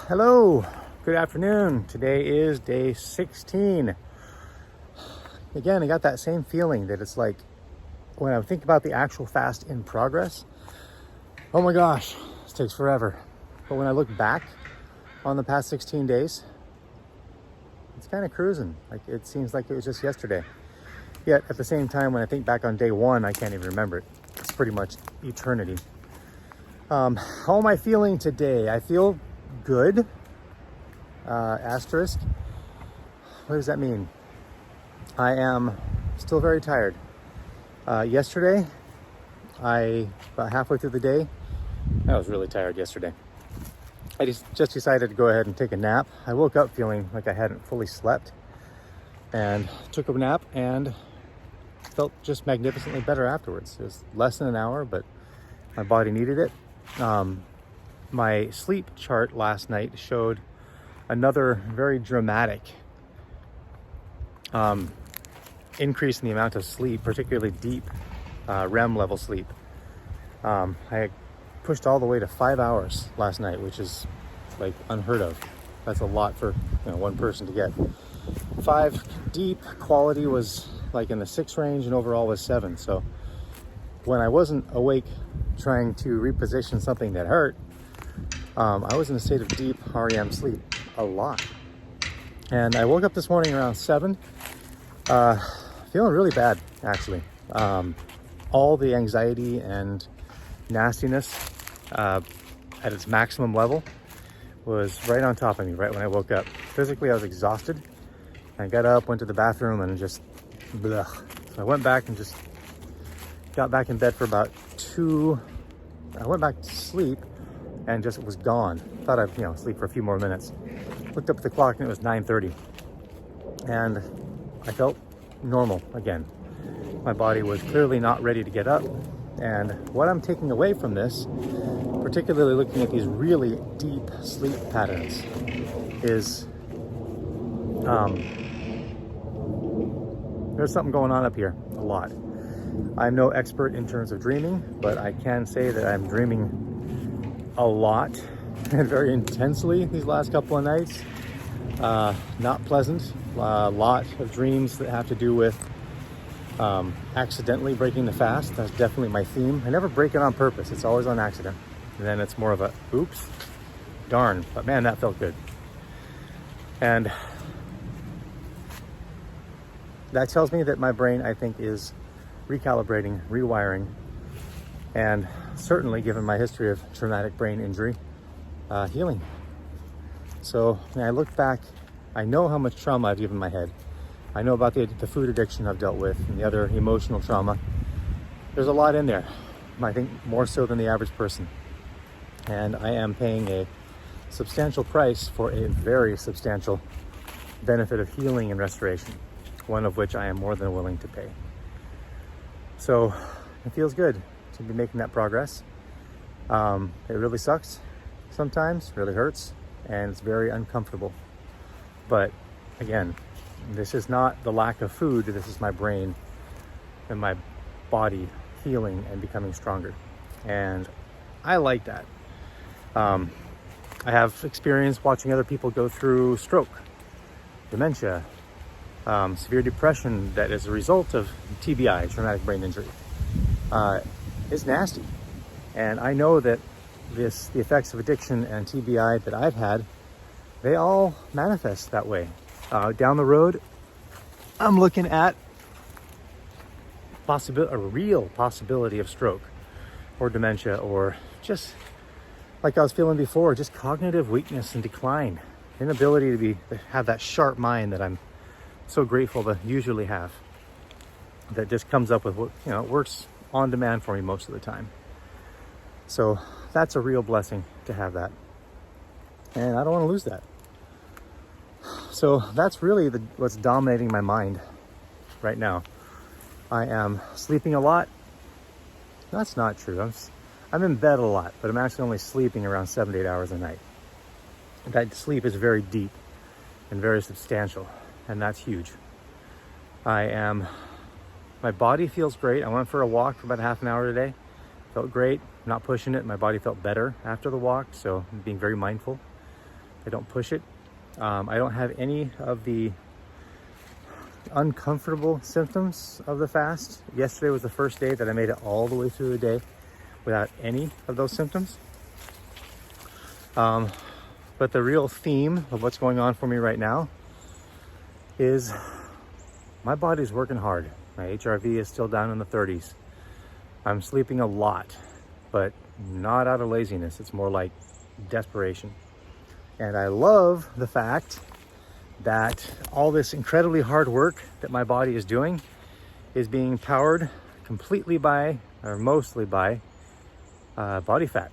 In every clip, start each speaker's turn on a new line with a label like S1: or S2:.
S1: Hello, good afternoon. Today is day 16. Again, I got that same feeling that it's like when I think about the actual fast in progress, oh my gosh, this takes forever. But when I look back on the past 16 days, it's kind of cruising. Like it seems like it was just yesterday. Yet at the same time, when I think back on day one, I can't even remember it. It's pretty much eternity. How am I feeling today? I feel good. Asterisk. What does that mean? I am still very tired. Yesterday, about halfway through the day, I was really tired yesterday. I just decided to go ahead and take a nap. I woke up feeling like I hadn't fully slept and took a nap and felt just magnificently better afterwards. It was less than an hour, but my body needed it. My sleep chart last night showed another very dramatic increase in the amount of sleep, particularly deep REM level sleep. I pushed all the way to 5 hours last night, which is like unheard of. That's a lot for one person to get. 5 deep quality was like in the 6 range, and overall was 7. So when I wasn't awake trying to reposition something that hurt, I was in a state of deep REM sleep a lot. And I woke up this morning around 7, feeling really bad, actually. All the anxiety and nastiness at its maximum level was right on top of me right when I woke up. Physically, I was exhausted. I got up, went to the bathroom, and just blech. So I went back and just got back in bed for about 2. I went back to sleep and just was gone. Thought I'd sleep for a few more minutes. Looked up at the clock and it was 9:30, and I felt normal again. My body was clearly not ready to get up. And what I'm taking away from this, particularly looking at these really deep sleep patterns, is there's something going on up here a lot. I'm no expert in terms of dreaming, but I can say that I'm dreaming a lot and very intensely these last couple of nights. Not pleasant. A lot of dreams that have to do with accidentally breaking the fast. That's definitely my theme. I never break it on purpose. It's always on accident. And then it's more of a, oops, darn. But man, that felt good. And that tells me that my brain, I think, is recalibrating, rewiring, and certainly, given my history of traumatic brain injury, healing. So when I look back, I know how much trauma I've given my head. I know about the food addiction I've dealt with and the other emotional trauma. There's a lot in there, I think more so than the average person. And I am paying a substantial price for a very substantial benefit of healing and restoration, one of which I am more than willing to pay. So it feels good to be making that progress. It really sucks sometimes, really hurts, and it's very uncomfortable. But again, this is not the lack of food, this is my brain and my body healing and becoming stronger. And I like that. I have experience watching other people go through stroke, dementia, severe depression that is a result of TBI, traumatic brain injury. It's nasty. And I know that the effects of addiction and TBI that I've had, they all manifest that way. Down the road, I'm looking at a real possibility of stroke or dementia, or just like I was feeling before, just cognitive weakness and decline, inability to have that sharp mind that I'm so grateful to usually have, that just comes up with what works on demand for me most of the time. So that's a real blessing to have that, and I don't want to lose that. So that's really what's dominating my mind right now. I am sleeping a lot. That's not true. I'm in bed a lot, but I'm actually only sleeping around 7 to 8 hours a night. That sleep is very deep and very substantial, and that's huge. My body feels great. I went for a walk for about half an hour today. Felt great, not pushing it. My body felt better after the walk, so I'm being very mindful. I don't push it. I don't have any of the uncomfortable symptoms of the fast. Yesterday was the first day that I made it all the way through the day without any of those symptoms. But the real theme of what's going on for me right now is my body's working hard. My HRV is still down in the 30s. I'm sleeping a lot, but not out of laziness. It's more like desperation. And I love the fact that all this incredibly hard work that my body is doing is being powered completely by, or mostly by, body fat,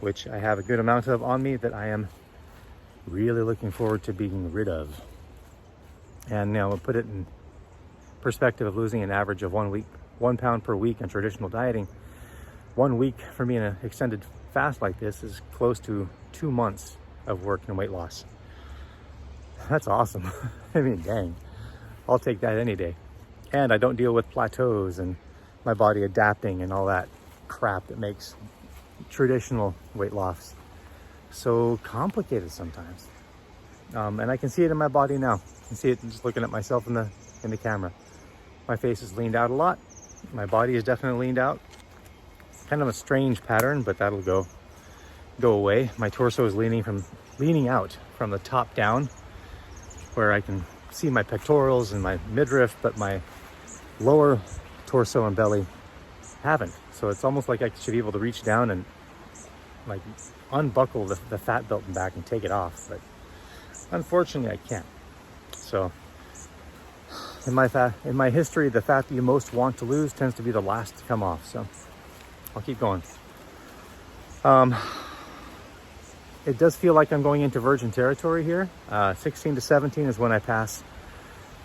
S1: which I have a good amount of on me that I am really looking forward to being rid of. And now we'll put it in perspective of losing an average of 1 pound per week in traditional dieting. 1 week for me in an extended fast like this is close to 2 months of work and weight loss. That's awesome. I mean, dang, I'll take that any day. And I don't deal with plateaus and my body adapting and all that crap that makes traditional weight loss so complicated sometimes. And I can see it in my body now. I can see it just looking at myself in the camera. My face is leaned out a lot. My body is definitely leaned out. Kind of a strange pattern, but that'll go away. My torso is leaning out from the top down, where I can see my pectorals and my midriff, but my lower torso and belly haven't. So it's almost like I should be able to reach down and like unbuckle the fat belt and back and take it off, but unfortunately I can't. So in my history, the fat that you most want to lose tends to be the last to come off. So I'll keep going. It does feel like I'm going into virgin territory here. 16 to 17 is when I pass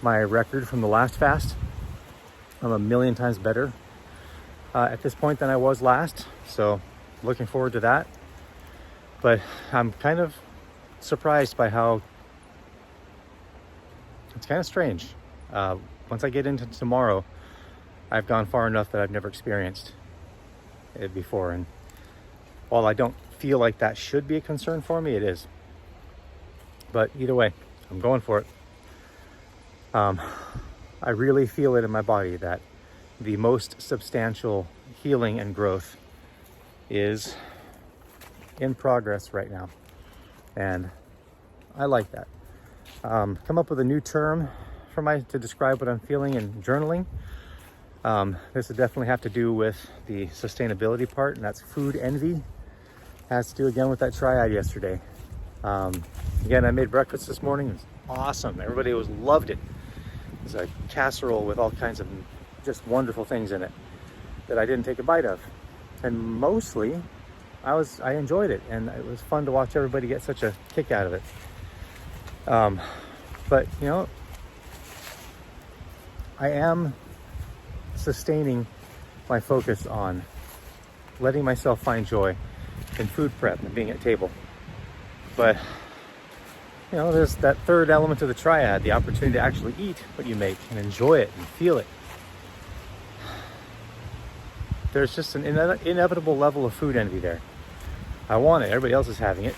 S1: my record from the last fast. I'm a million times better at this point than I was last. So looking forward to that. But I'm kind of surprised by how it's kind of strange. Once I get into tomorrow, I've gone far enough that I've never experienced it before. And while I don't feel like that should be a concern for me, it is. But either way, I'm going for it. I really feel it in my body that the most substantial healing and growth is in progress right now. And I like that. Come up with a new term to describe what I'm feeling in journaling. This would definitely have to do with the sustainability part, and that's food envy. Has to do again with that triad yesterday. Again, I made breakfast this morning. It was awesome. Everybody loved it. It was a casserole with all kinds of just wonderful things in it that I didn't take a bite of. And mostly, I enjoyed it, and it was fun to watch everybody get such a kick out of it. But you know, I am sustaining my focus on letting myself find joy in food prep and being at table. But you know, there's that third element of the triad, the opportunity to actually eat what you make and enjoy it and feel it. There's just an inevitable level of food envy there. I want it, everybody else is having it.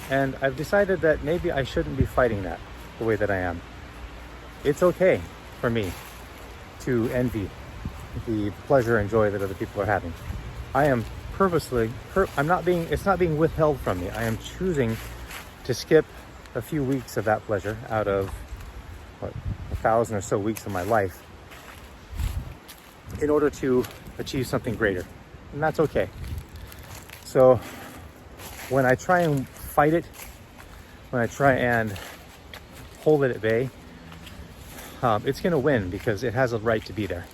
S1: And I've decided that maybe I shouldn't be fighting that the way that I am. It's okay for me to envy the pleasure and joy that other people are having. I am it's not being withheld from me. I am choosing to skip a few weeks of that pleasure out of 1,000 or so weeks of my life in order to achieve something greater. And that's okay. So when I try and fight it, when I try and hold it at bay, it's going to win because it has a right to be there.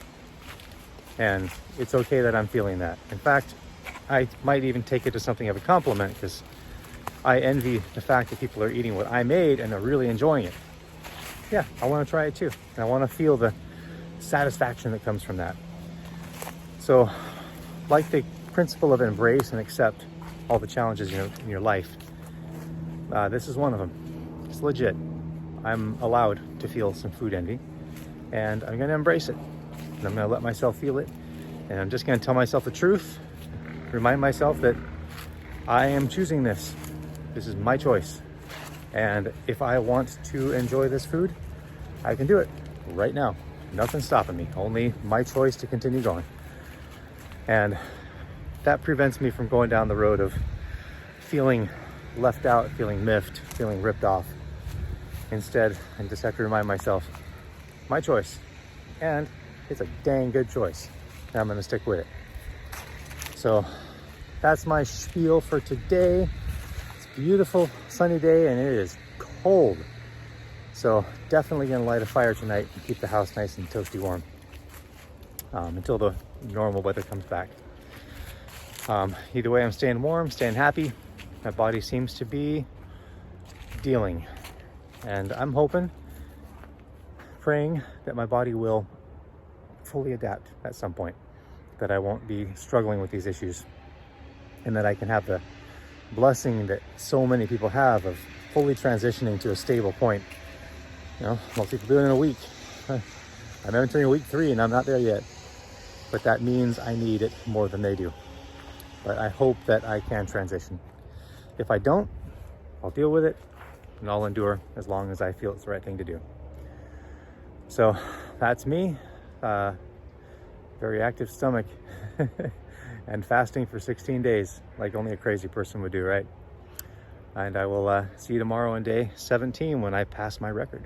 S1: And it's okay that I'm feeling that. In fact, I might even take it to something of a compliment because I envy the fact that people are eating what I made and are really enjoying it. Yeah, I want to try it too. And I want to feel the satisfaction that comes from that. So, like the principle of embrace and accept all the challenges in your life, this is one of them. It's legit. I'm allowed to feel some food envy, and I'm going to embrace it. And I'm going to let myself feel it, and I'm just going to tell myself the truth, remind myself that I am choosing this. This is my choice. And if I want to enjoy this food, I can do it right now. Nothing's stopping me, only my choice to continue going. And that prevents me from going down the road of feeling left out, feeling miffed, feeling ripped off. Instead, I just have to remind myself, my choice. And it's a dang good choice. And I'm gonna stick with it. So that's my spiel for today. It's a beautiful sunny day and it is cold. So definitely gonna light a fire tonight and keep the house nice and toasty warm until the normal weather comes back. Either way, I'm staying warm, staying happy. My body seems to be dealing. And I'm hoping, praying that my body will fully adapt at some point, that I won't be struggling with these issues, and that I can have the blessing that so many people have of fully transitioning to a stable point. You know, most people do it in a week. I'm entering week 3 and I'm not there yet, but that means I need it more than they do. But I hope that I can transition. If I don't, I'll deal with it and I'll endure as long as I feel it's the right thing to do. So that's me. Very active stomach and fasting for 16 days like only a crazy person would do, right? And I will see you tomorrow on day 17 when I pass my record.